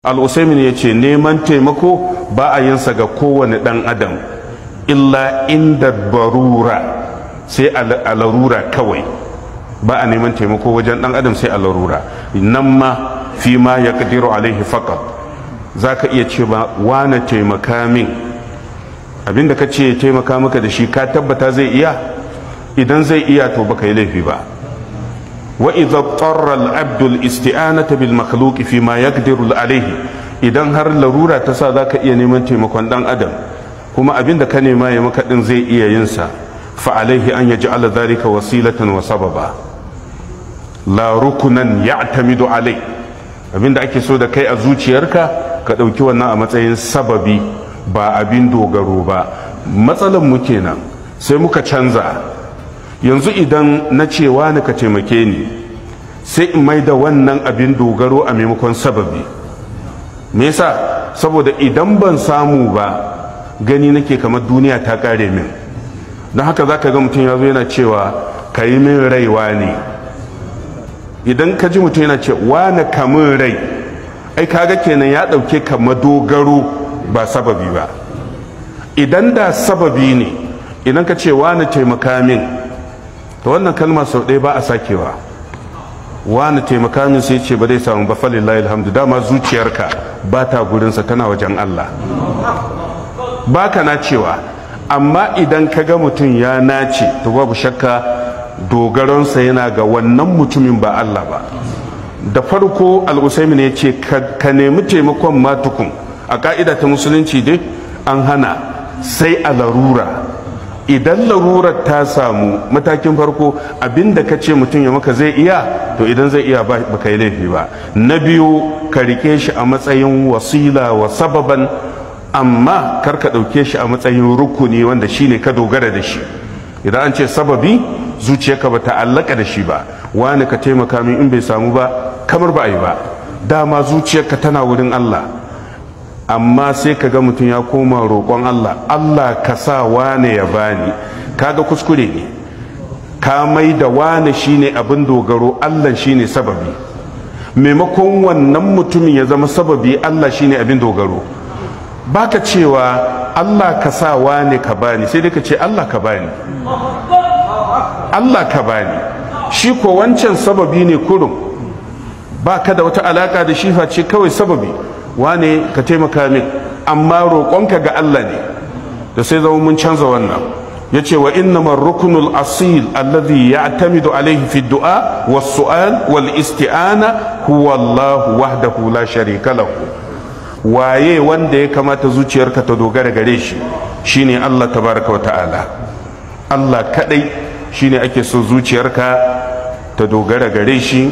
al-usaimin ya ce neman taimako ba a yinsa ga kowane ɗan adam illa inda barura, sai a larura kawai. ba a neman taimako wajen ɗan adam sai a larura. nan ma fi ma ya ƙadiru alaihi faƙat, za ka iya ce ba wane taimaka min, abinda ka ce taimaka maka da shi ka tabbata zai iya. idan zai iya to baka yi laifi ba. wa idza tarra al-abdu al-isti'anata bil makhluq fi ma yaqdiru alayhi, idan har larura ta sa zaka iya neman taimakon dan adam kuma abinda ka nema ya maka din zai iya yin sa, fa alaihi an yaj'ala dhalika wasilatan wa sababa la rukunan ya'tamidu alai. abinda ake so da kai a zuciyarka ka dauki wannan a matsayin sababi ba abin dogaro ba. matsalan mu kenan sai muka canza. yanzu idan na cewa ni ka taimake ni, sai in mai da wannan abin dogaro a maimakon sababi. me yasa? saboda idan ban samu ba gani nake kamar duniya ta kare min. don haka za ka ga mutum ya zo yana cewa ka yi min raiwa ne. idan ka ji mutum yana ce wane ka min rai, ai kaga kenan ya ɗauke ka madogaro ba sababi ba. idan da sababi ne, idan ka ce wane taimaka min, to wannan kalma sau ɗaya ba a sakewa. wani taimaka min sai ce ba zai samu ba, falillahi alhamdu. dama zuciyarka ba ta gurinsa, tana wajen Allah. ba ka nacewa. amma idan ka ga mutum ya nace, to babu shakka dogaronsa yana ga wannan mutumin ba Allah ba. da farko al-usaimin ya ce ka nemi taimakon matukun. a ka'ida ta musulunci dai an hana sai a larura. idan larurar ta samu, matakin farko abinda ka ce mutum ya maka zai iya, to idan zai iya ba ka yi laifi ba. na biyu ka rike shi a matsayin wasila wa sababan, amma kar ka ɗauke shi a matsayin rukuni wanda shine ka dogara da shi. idan an ce sababi, zuciyarka ba ta allaka da shi ba. wani ka taimaka min, in bai samu ba kamar ba a yi ba. dama zuciyarka tana wurin Allah. amma sai ka ga mutum ya koma roƙon Allah, Allah ka sa wane ya bani. kaga kuskure ne. ka mai da wane shine abin dogaro, Allah shine sababi. maimakon wannan mutumin ya zama sababi, Allah shine abin dogaro. baka cewa Allah ka sa wane ka bani, sai dai ka ce Allah ka bani. Allah ka bani. shi ko wancan sababi ne kurum, baka da wata alaka da shi face kawai sababi. wane ka taimaka min, amma roƙonka ga Allah ne. da sai zama mun canza wannan. ya ce wa innamar rukunul asil alladhi ya'tamidu alayhi fi du'a was su'al wal isti'ana huwa Allah wahdahu la sharika lahu. waye wanda ya kamata zuciyarka ta dogara gare shi? shine Allah tabaraka wa ta'ala. Allah kadai shine ake so zuciyarka ta dogara gare shi.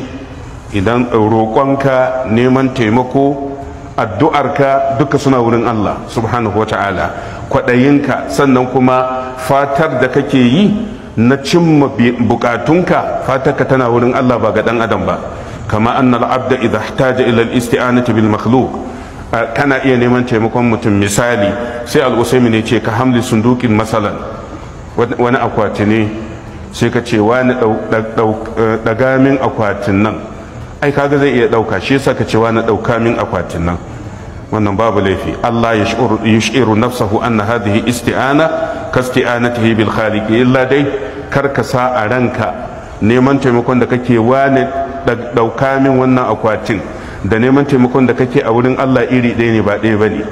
idan roƙonka, neman taimako, addu'arka duka suna wurin Allah subhanahu wa ta'ala. kwaɗayinka, sannan kuma fatar da kake yi na cimma bukatunka, fatarka tana wurin Allah ba ga ɗan adam ba. kama annal abda idha ihtaja ila al-isti'anati bil makhluq, kana iya neman taimakon mutum. misali sai al-usaimin ya ce ka hamli sundukin masalan, wani akwati ne, sai ka ce wani daga min akwatin nan, ai kaga zai iya dauka, shi yasa ka ce wani dauka min akwatin nan. wannan babu laifi. Allah yushiru nafsahu anna hadhihi isti'ana ka isti'anatihi bil khaliq, illa dai kar ka sa a ranka neman taimakon da kake wani dauka min wannan akwatin da neman taimakon da kake a wurin Allah iri ɗaya ne, ba ɗaya bane.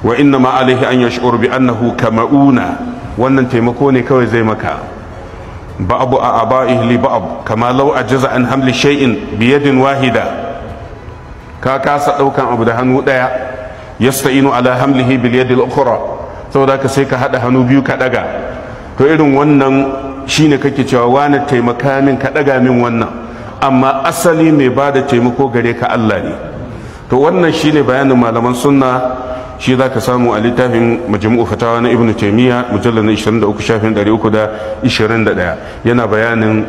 wa inna ma alaihi an yash'ur bi annahu kama'una, wannan taimako ne kawai zai maka. ba'abu a aba'ihi li ba'ab, kama law ajaza an hamli shay'in bi yadin wahida. ka kasa daukan abu da hannu daya, yasta'inu ala hamlihi bil yadi al-ukhra, saboda ka sai ka hada hannu biyu ka daga. to irin wannan shine kake cewa wani taimaka min, ka daga min wannan. amma asali mai bada taimako gare ka Allah ne. to wannan shine bayanin malaman sunna. shi za ka samu a littafin majmu'u fatawa na ibnu taymiya mujallal na 23 shafin 321. yana bayanin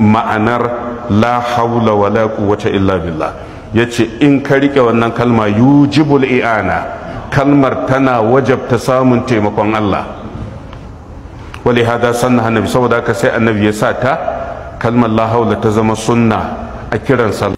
ma'anar la hawla wala quwwata illa billah. yace in ka rike wannan kalma yujibul i'ana, kalmar tana wajabta samun taimakon Allah. wali hada sanna annabi, saboda haka sai annabi ya sa ta kalmar la hawla ta zama sunna a kiran sallah.